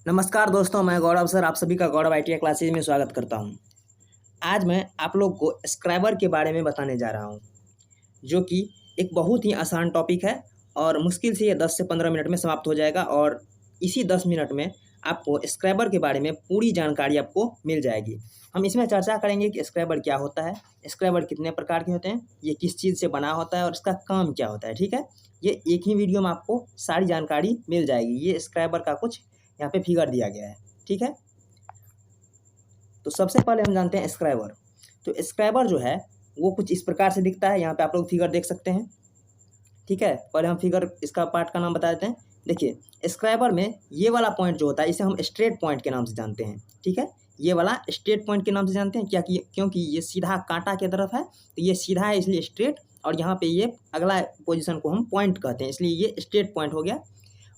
नमस्कार दोस्तों, मैं गौरव सर आप सभी का गौरव आईटीआई क्लासेज में स्वागत करता हूं। आज मैं आप लोग को स्क्रैबर के बारे में बताने जा रहा हूं, जो कि एक बहुत ही आसान टॉपिक है और मुश्किल से ये 10 से 15 मिनट में समाप्त हो जाएगा और इसी 10 मिनट में आपको स्क्रैबर के बारे में पूरी जानकारी आपको मिल जाएगी। हम इसमें चर्चा करेंगे कि स्क्रैबर क्या होता है, स्क्रैबर कितने प्रकार के होते हैं, ये किस चीज़ से बना होता है और इसका काम क्या होता है। ठीक है, ये एक ही वीडियो में आपको सारी जानकारी मिल जाएगी। ये स्क्रैबर का कुछ यहाँ पे फिगर दिया गया है। ठीक है, तो सबसे पहले हम जानते हैं स्क्रैबर। तो स्क्रैबर जो है वो कुछ इस प्रकार से दिखता है। यहाँ पे आप लोग फिगर देख सकते हैं। ठीक है, पहले हम फिगर इसका पार्ट का नाम बता देते हैं। देखिए, स्क्रैबर में ये वाला पॉइंट जो होता है इसे हम स्ट्रेट पॉइंट के नाम से जानते हैं। ठीक है, ये वाला स्ट्रेट पॉइंट के नाम से जानते हैं क्या कि क्योंकि ये सीधा कांटा की तरफ है, तो ये सीधा है इसलिए स्ट्रेट, और यहाँ पे ये अगला पोजीशन को हम पॉइंट कहते हैं, इसलिए ये स्ट्रेट पॉइंट हो गया।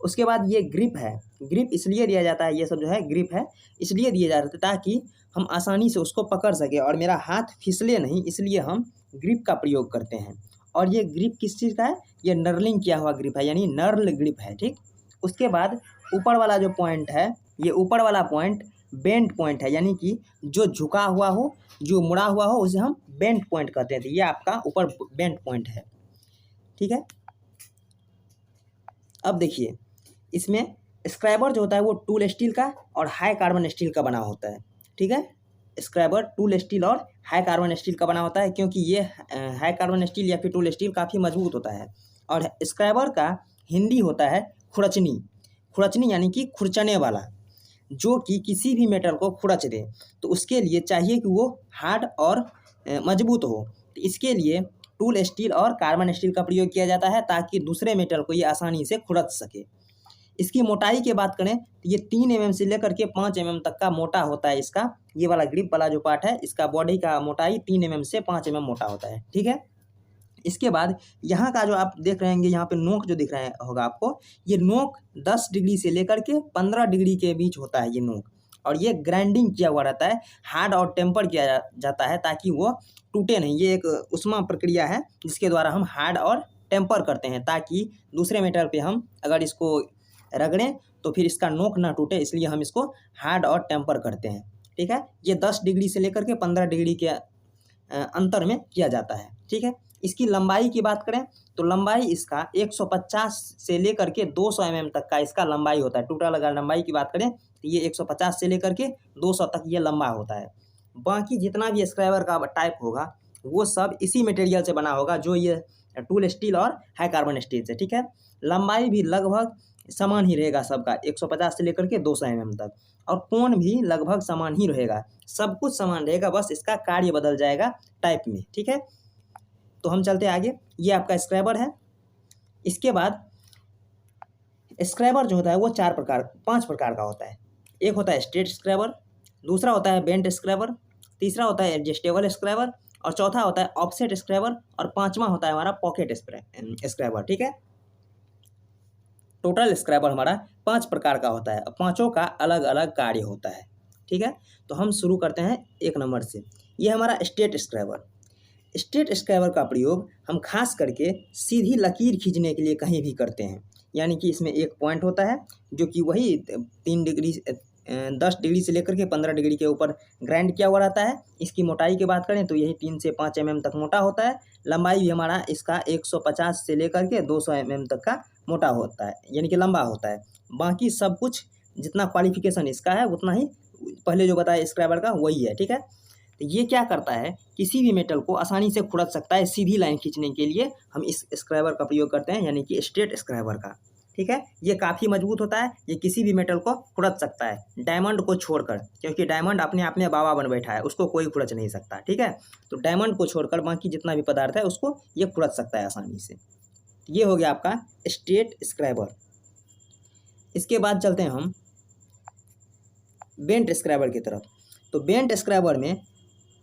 उसके बाद ये ग्रिप है। ग्रिप इसलिए दिया जाता है, ये सब जो है ग्रिप है इसलिए दिया जाता है ताकि हम आसानी से उसको पकड़ सके और मेरा हाथ फिसले नहीं, इसलिए हम ग्रिप का प्रयोग करते हैं। और ये ग्रिप किस चीज़ का है? ये नर्लिंग किया हुआ ग्रिप है, यानी नर्ल ग्रिप है। ठीक, उसके बाद ऊपर वाला जो पॉइंट है, ये ऊपर वाला पॉइंट बेंट पॉइंट है, यानी कि जो झुका हुआ हो, जो मुड़ा हुआ हो, उसे हम बेंट पॉइंट कहते हैं। तो ये आपका ऊपर बेंट पॉइंट है। ठीक है, अब देखिए, इसमें स्क्रैबर जो होता है वो टूल स्टील का और हाई कार्बन स्टील का बना होता है। ठीक है, स्क्रैबर टूल स्टील और हाई कार्बन स्टील का बना होता है, क्योंकि ये हाई कार्बन स्टील या फिर टूल स्टील काफ़ी मजबूत होता है। और स्क्रैबर का हिंदी होता है खुरचनी। खुरचनी यानी कि खुरचने वाला, जो कि किसी भी मेटल को खुरच दे, तो उसके लिए चाहिए कि वो हार्ड और मजबूत हो। तो इसके लिए टूल स्टील और कार्बन स्टील का प्रयोग किया जाता है ताकि दूसरे मेटल को ये आसानी से खुरच सके। इसकी मोटाई की बात करें तो ये 3 mm से लेकर के 5 mm तक का मोटा होता है। इसका ये वाला ग्रिप वाला जो पार्ट है, इसका बॉडी का मोटाई 3 mm से 5 mm मोटा होता है। ठीक है, इसके बाद यहाँ का जो आप देख रहे हैं, यहाँ पे नोक जो दिख रहा है होगा आपको, ये नोक 10 डिग्री से लेकर के 15 डिग्री के बीच होता है ये नोक, और ये ग्राइंडिंग किया हुआ रहता है, हार्ड और टेम्पर किया जाता है ताकि वो टूटे नहीं। ये एक उष्मा प्रक्रिया है जिसके द्वारा हम हार्ड और टेम्पर करते हैं ताकि दूसरे मेटल पे हम अगर इसको रगड़ें तो फिर इसका नोक ना टूटे, इसलिए हम इसको हार्ड और टेम्पर करते हैं। ठीक है, ये 10 डिग्री से लेकर के 15 डिग्री के अंतर में किया जाता है। ठीक है, इसकी लंबाई की बात करें तो लंबाई इसका 150 से लेकर के 200 mm तक का इसका लंबाई होता है। टोटल अगर लंबाई की बात करें तो ये 150 से लेकर के 200 तक ये लंबा होता है। बाकी जितना भी स्क्रैबर का टाइप होगा वो सब इसी मटेरियल से बना होगा, जो ये टूल स्टील और हाई कार्बन स्टील से। ठीक है, लंबाई भी लगभग समान ही रहेगा सबका, 150 से लेकर के 200 mm तक, और कोण भी लगभग समान ही रहेगा। सब कुछ समान रहेगा, बस इसका कार्य बदल जाएगा टाइप में। ठीक है, तो हम चलते आगे। ये आपका स्क्रैबर है। इसके बाद स्क्रैबर जो होता है वो 5 प्रकार का होता है। एक होता है स्ट्रेट स्क्रैबर, दूसरा होता है बेंट स्क्रैबर, तीसरा होता है एडजस्टेबल स्क्रैबर, और चौथा होता है ऑफसेट स्क्रैबर, और पांचवा होता है हमारा पॉकेट स्क्रैबर। ठीक है, टोटल स्क्रैबर हमारा 5 प्रकार का होता है, पांचों का अलग अलग कार्य होता है। ठीक है, तो हम शुरू करते हैं 1 नंबर से। ये हमारा स्ट्रेट स्क्रैबर। स्ट्रेट स्क्रैबर का प्रयोग हम खास करके सीधी लकीर खींचने के लिए कहीं भी करते हैं, यानी कि इसमें एक पॉइंट होता है जो कि वही 10 डिग्री से लेकर के 15 डिग्री के ऊपर ग्राइंड किया हुआ रहता है। इसकी मोटाई की बात करें तो यही 3 से 5 mm तक मोटा होता है। लंबाई भी हमारा इसका 150 से लेकर के 200 mm तक का मोटा होता है, यानी कि लंबा होता है। बाकी सब कुछ जितना क्वालिफिकेशन इसका है उतना ही पहले जो बताया स्क्रैबर का वही है। ठीक है, तो ये क्या करता है, किसी भी मेटल को आसानी से खुरच सकता है। सीधी लाइन खींचने के लिए हम इस स्क्रैबर का प्रयोग करते हैं, यानी कि स्ट्रेट स्क्रैबर का। ठीक है, ये काफ़ी मजबूत होता है, ये किसी भी मेटल को खुरच सकता है, डायमंड को छोड़कर, क्योंकि डायमंड अपने आप में बाबा बन बैठा है, उसको कोई खुरच नहीं सकता। ठीक है, तो डायमंड को छोड़कर बाकी जितना भी पदार्थ है उसको ये खुरच सकता है आसानी से। ये हो गया आपका स्ट्रेट स्क्रैबर। इसके बाद चलते हैं हम बेंट स्क्रैबर की तरफ। तो बेंट स्क्रैबर में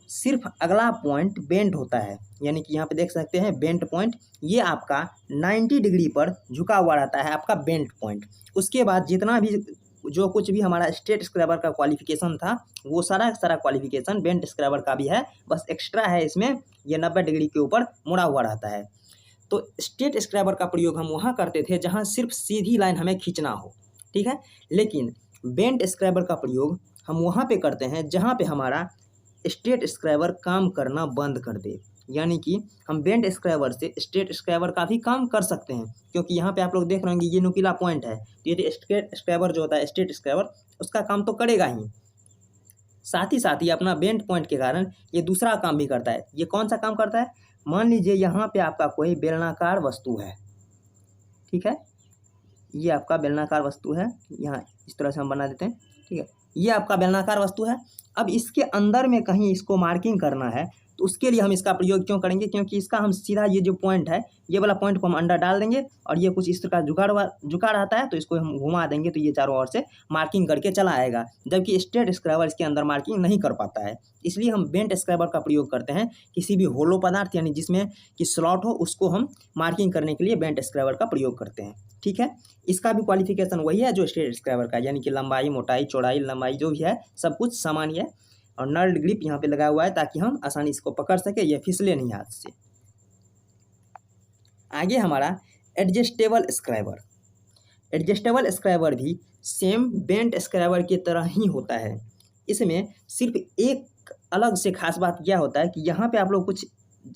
सिर्फ अगला पॉइंट बेंट होता है, यानी कि यहाँ पे देख सकते हैं बेंट पॉइंट, ये आपका 90 डिग्री पर झुका हुआ रहता है आपका बेंट पॉइंट। उसके बाद जितना भी जो कुछ भी हमारा स्ट्रेट स्क्रैबर का क्वालिफिकेशन था वो सारा क्वालिफिकेशन बेंट स्क्रैबर का भी है, बस एक्स्ट्रा है इसमें, ये 90 डिग्री के ऊपर मुड़ा हुआ रहता है। तो स्ट्रेट स्क्रैबर का प्रयोग हम वहाँ करते थे जहाँ सिर्फ सीधी लाइन हमें खींचना हो। ठीक है, लेकिन बेंट स्क्रैबर का प्रयोग हम वहाँ पे करते हैं जहाँ पे हमारा स्ट्रेट स्क्रैबर काम करना बंद कर दे। यानी कि हम बेंट स्क्रैबर से स्ट्रेट स्क्रैबर का भी काम कर सकते हैं, क्योंकि यहाँ पे आप लोग देख रहे होंगे ये नुकीला पॉइंट है, तो ये स्ट्रेट स्क्रैबर जो होता है, स्ट्रेट स्क्रैबर, उसका काम तो करेगा ही, साथ ही अपना बेंट पॉइंट के कारण ये दूसरा काम भी करता है। ये कौन सा काम करता है? मान लीजिए यहाँ पे आपका कोई बेलनाकार वस्तु है, ठीक है, ये आपका बेलनाकार वस्तु है, यहाँ इस तरह से हम बना देते हैं, ठीक है, ये आपका बेलनाकार वस्तु है। अब इसके अंदर में कहीं इसको मार्किंग करना है, तो उसके लिए हम इसका प्रयोग क्यों करेंगे? क्योंकि इसका हम सीधा ये जो पॉइंट है, ये वाला पॉइंट को हम अंदर डाल देंगे और ये कुछ इस तरह का जुगाड़ आता है, तो इसको हम घुमा देंगे तो ये चारों ओर से मार्किंग करके चला आएगा, जबकि स्ट्रेट स्क्रैबर इसके अंदर मार्किंग नहीं कर पाता है। इसलिए हम बेंट स्क्रैबर का प्रयोग करते हैं। किसी भी होलो पदार्थ यानी जिसमें कि स्लॉट हो, उसको हम मार्किंग करने के लिए बेंट स्क्रैबर का प्रयोग करते हैं, ठीक है। इसका भी क्वालिफिकेशन वही है जो स्ट्रेट स्क्रैबर का, यानी कि लंबाई, मोटाई, चौड़ाई, लंबाई जो भी है सब कुछ समान ही है, और नर्ल्ड ग्रिप यहाँ पे लगा हुआ है ताकि हम आसानी इसको पकड़ सके, ये फिसले नहीं हाथ से। आगे हमारा एडजस्टेबल स्क्रैबर। एडजस्टेबल स्क्रैबर भी सेम बेंट स्क्रैबर की तरह ही होता है। इसमें सिर्फ एक अलग से खास बात क्या होता है कि यहाँ पे आप लोग कुछ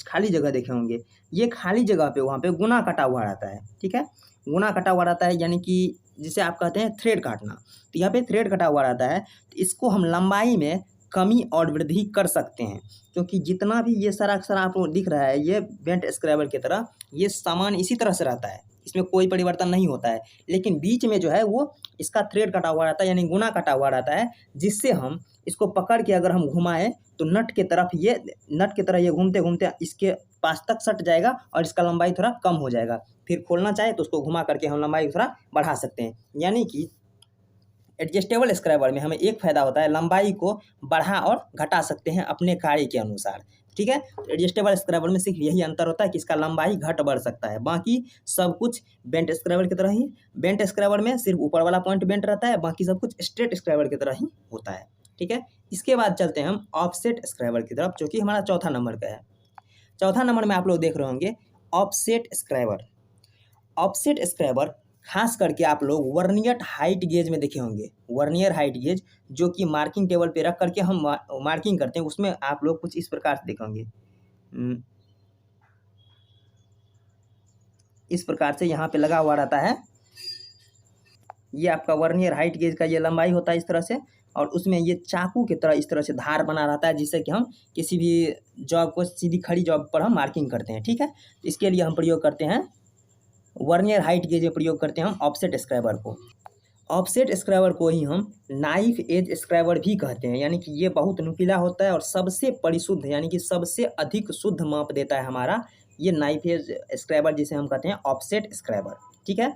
खाली जगह देखे होंगे, ये खाली जगह पे वहाँ पे गुना कटा हुआ रहता है, ठीक है, गुना कटा हुआ रहता है, यानी कि जिसे आप कहते हैं थ्रेड काटना, तो यहाँ पे थ्रेड कटा हुआ रहता है। तो इसको हम लंबाई में कमी और वृद्धि कर सकते हैं, क्योंकि जितना भी ये सारा अक्सर आपको दिख रहा है ये बेंट स्क्रैबर की तरह ये सामान इसी तरह से रहता है, इसमें कोई परिवर्तन नहीं होता है, लेकिन बीच में जो है वो इसका थ्रेड कटा हुआ रहता है, यानी गुना कटा हुआ रहता है, जिससे हम इसको पकड़ के अगर हम घुमाएं तो नट की तरह ये घूमते घूमते इसके पास तक सट जाएगा और इसका लंबाई थोड़ा कम हो जाएगा। फिर खोलना चाहे तो उसको घुमा करके हम लंबाई थोड़ा बढ़ा सकते हैं। यानी कि एडजस्टेबल स्क्रैबर में हमें एक फ़ायदा होता है, लंबाई को बढ़ा और घटा सकते हैं अपने कार्य के अनुसार, ठीक है। तो एडजस्टेबल स्क्रैबर में सिर्फ यही अंतर होता है कि इसका लंबाई घट बढ़ सकता है, बाकी सब कुछ बेंट स्क्रैबर की तरह ही। बेंट स्क्रैबर में सिर्फ ऊपर वाला पॉइंट बेंट रहता है, बाकी सब कुछ स्ट्रेट स्क्रैबर की तरह ही होता है, ठीक है। इसके बाद चलते हैं हम ऑफसेट स्क्रैबर की तरफ, जो कि हमारा चौथा नंबर का है। चौथा नंबर में आप लोग देख रहे होंगे ऑफसेट स्क्रैबर। ऑफसेट स्क्रैबर खास करके आप लोग वर्नियर हाइट गेज में देखे होंगे, वर्नियर हाइट गेज जो कि मार्किंग टेबल पे रख करके हम मार्किंग करते हैं, उसमें आप लोग कुछ इस प्रकार से देखेंगे, इस प्रकार से यहाँ पे लगा हुआ रहता है, ये आपका वर्नियर हाइट गेज का ये लंबाई होता है इस तरह से, और उसमें ये चाकू की तरह इस तरह से धार बना रहता है, जिससे कि हम किसी भी जॉब को सीधी खड़ी जॉब पर हम मार्किंग करते हैं, ठीक है। तो इसके लिए हम प्रयोग करते हैं वर्नियर हाइट गेज में प्रयोग करते हैं हम ऑफसेट स्क्रैबर को। ऑफसेट स्क्रैबर को ही हम नाइफ एज स्क्रैबर भी कहते हैं, यानी कि ये बहुत नुकीला होता है और सबसे परिशुद्ध यानी कि सबसे अधिक शुद्ध माप देता है हमारा ये नाइफ एज स्क्रैबर, जिसे हम कहते हैं ऑफसेट स्क्रैबर, ठीक है।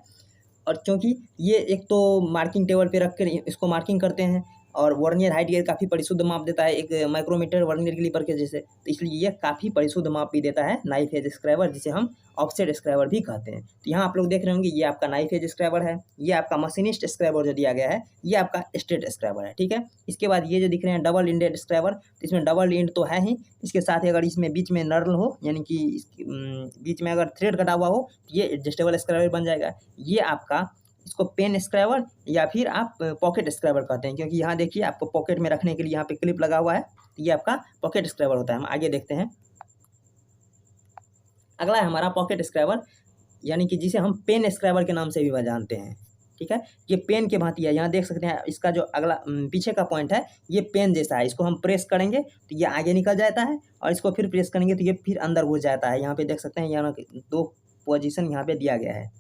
और क्योंकि ये एक तो मार्किंग टेबल पे रख कर इसको मार्किंग करते हैं, और वर्नियर हाइट गेज काफ़ी परिशुद्ध माप देता है, एक माइक्रोमीटर वर्नियर कैलिपर के जैसे, तो इसलिए ये काफ़ी परिशुद्ध माप भी देता है नाइफ एज स्क्रैबर, जिसे हम ऑफसेट स्क्रैबर भी कहते हैं। तो यहाँ आप लोग देख रहे होंगे ये आपका नाइफ एज स्क्रैबर है, ये आपका मशीनिस्ट स्क्रैबर जो दिया गया है, ये आपका स्ट्रेट स्क्रैबर है, ठीक है। इसके बाद ये जो दिख रहे हैं डबल इंडेड स्क्रैबर, तो इसमें डबल इंड तो है ही, इसके साथ ही अगर इसमें बीच में नर्ल हो, यानी कि बीच में अगर थ्रेड कटा हुआ हो, तो ये एडजस्टेबल स्क्रैबर बन जाएगा। ये आपका इसको पेन स्क्रैबर या फिर आप पॉकेट स्क्रैबर कहते हैं, क्योंकि यहाँ देखिए आपको पॉकेट में रखने के लिए यहाँ पे क्लिप लगा हुआ है, तो ये आपका पॉकेट स्क्रैबर होता है। हम आगे देखते हैं, अगला है हमारा पॉकेट स्क्रैबर, यानी कि जिसे हम पेन स्क्रैबर के नाम से भी जानते हैं, ठीक है। ये पेन के भांति है, यहाँ देख सकते हैं इसका जो अगला पीछे का पॉइंट है ये पेन जैसा है, इसको हम प्रेस करेंगे तो ये आगे निकल जाता है, और इसको फिर प्रेस करेंगे तो ये फिर अंदर घुस जाता है। यहाँ पे देख सकते हैं यहाँ दो पोजीशन यहाँ पे दिया गया है,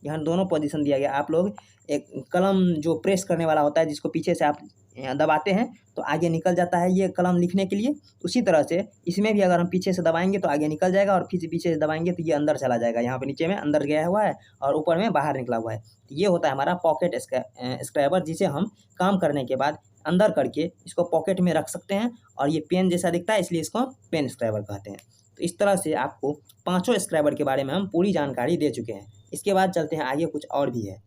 यहाँ दोनों पोजीशन दिया गया। आप लोग एक कलम जो प्रेस करने वाला होता है, जिसको पीछे से आप दबाते हैं तो आगे निकल जाता है ये कलम लिखने के लिए, उसी तरह से इसमें भी अगर हम पीछे से दबाएंगे तो आगे निकल जाएगा, और फिर पीछे से दबाएंगे तो ये अंदर चला जाएगा। यहाँ पे नीचे में अंदर गया हुआ है और ऊपर में बाहर निकला हुआ है, तो ये होता है हमारा पॉकेट स्क्रैबर, जिसे हम काम करने के बाद अंदर करके इसको पॉकेट में रख सकते हैं, और ये पेन जैसा दिखता है इसलिए इसको पेन स्क्रैबर कहते हैं। तो इस तरह से आपको पाँचों स्क्रैबर के बारे में हम पूरी जानकारी दे चुके हैं। इसके बाद चलते हैं आगे, कुछ और भी है।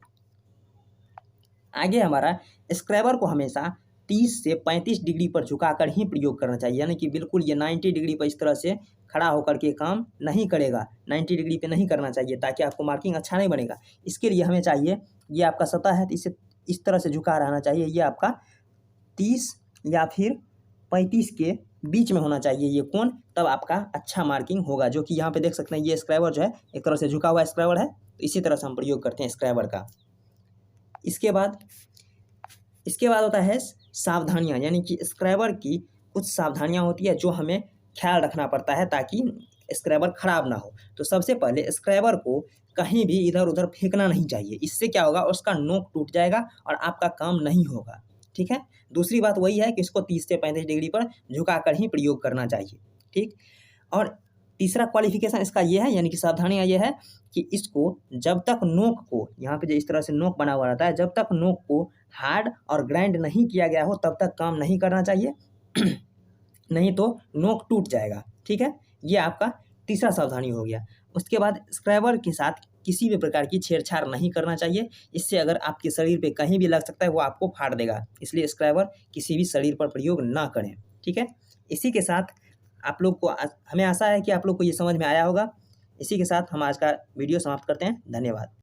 आगे हमारा स्क्रैबर को हमेशा 30 से 35 डिग्री पर झुकाकर ही प्रयोग करना चाहिए, यानी कि बिल्कुल ये 90 डिग्री पर इस तरह से खड़ा होकर के काम नहीं करेगा, 90 डिग्री पे नहीं करना चाहिए, ताकि आपको मार्किंग अच्छा नहीं बनेगा। इसके लिए हमें चाहिए, ये आपका सतह है तो इसे इस तरह से झुका रहना चाहिए। ये आपका 30 या फिर 35 के बीच में होना चाहिए ये कोण, तब आपका अच्छा मार्किंग होगा। जो कि यहाँ पे देख सकते हैं ये स्क्राइबर जो है एक तरह से झुका हुआ स्क्राइबर है, तो इसी तरह से हम प्रयोग करते हैं स्क्राइबर का। इसके बाद होता है सावधानियाँ, यानी कि स्क्राइबर की कुछ सावधानियाँ होती है जो हमें ख्याल रखना पड़ता है ताकि स्क्राइबर खराब ना हो। तो सबसे पहले स्क्राइबर को कहीं भी इधर उधर फेंकना नहीं चाहिए, इससे क्या होगा उसका नोक टूट जाएगा और आपका काम नहीं होगा, ठीक है। दूसरी बात वही है कि इसको 30 से 35 डिग्री पर झुका कर ही प्रयोग करना चाहिए, ठीक। और तीसरा क्वालिफिकेशन इसका ये है, यानी कि सावधानियाँ ये है कि इसको जब तक नोक को, यहाँ पे जो इस तरह से नोक बना हुआ रहता है, जब तक नोक को हार्ड और ग्राइंड नहीं किया गया हो तब तक काम नहीं करना चाहिए नहीं तो नोक टूट जाएगा, ठीक है। ये आपका तीसरा सावधानी हो गया। उसके बाद स्क्राइबर के साथ किसी भी प्रकार की छेड़छाड़ नहीं करना चाहिए, इससे अगर आपके शरीर पे कहीं भी लग सकता है वो आपको फाड़ देगा, इसलिए स्क्राइबर किसी भी शरीर पर प्रयोग ना करें, ठीक है। इसी के साथ आप लोग को हमें आशा है कि आप लोग को ये समझ में आया होगा। इसी के साथ हम आज का वीडियो समाप्त करते हैं। धन्यवाद।